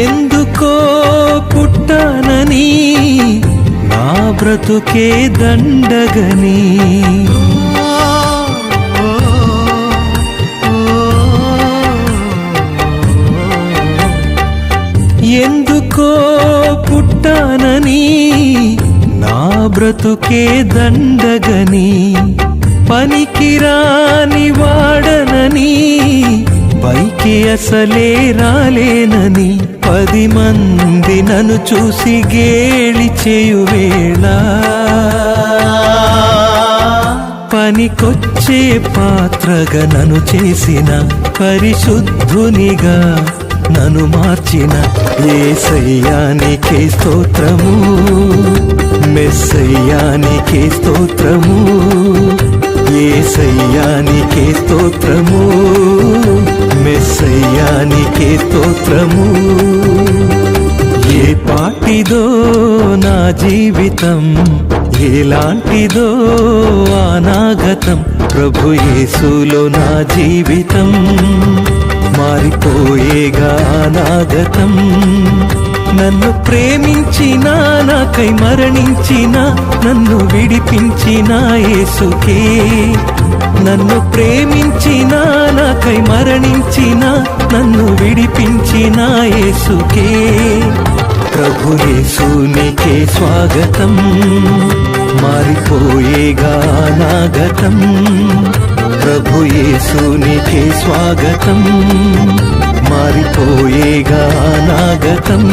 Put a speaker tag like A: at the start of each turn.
A: ఎందుకో పుట్టానని నా బ్రతుకే దండగని ఎందుకో పుట్టానని నా బ్రతుకే దండగని పనికిరాని వాడనని పైకి అసలే రాలేనని 10 మంది నన్ను చూసి గేలి చేయువేళ పనికొచ్చే పాత్రగా నన్ను చేసిన పరిశుద్ధునిగా నన్ను మార్చిన యేసయ్యానికే స్తోత్రము మెస్సయ్యానికే స్తోత్రము యేసయ్యానికే స్తోత్రము మెస్సయ్యానికే స్తోత్రము ఏ పాటిదో నా జీవితం ఎలాంటిదో అనాగతం ప్రభు యేసులో నా జీవితం మారిపోయేగా అనాగతం నన్ను ప్రేమించిన నాకై మరణించిన నన్ను విడిపించిన యేసుకే నన్ను ప్రేమించిన నాకై మరణించిన నన్ను విడిపించిన యేసుకే ప్రభు యేసునికే స్వాగతం మారిపోయేగా అనాగతం ప్రభు యేసునికే స్వాగతం మారిపోయేగా అనాగతం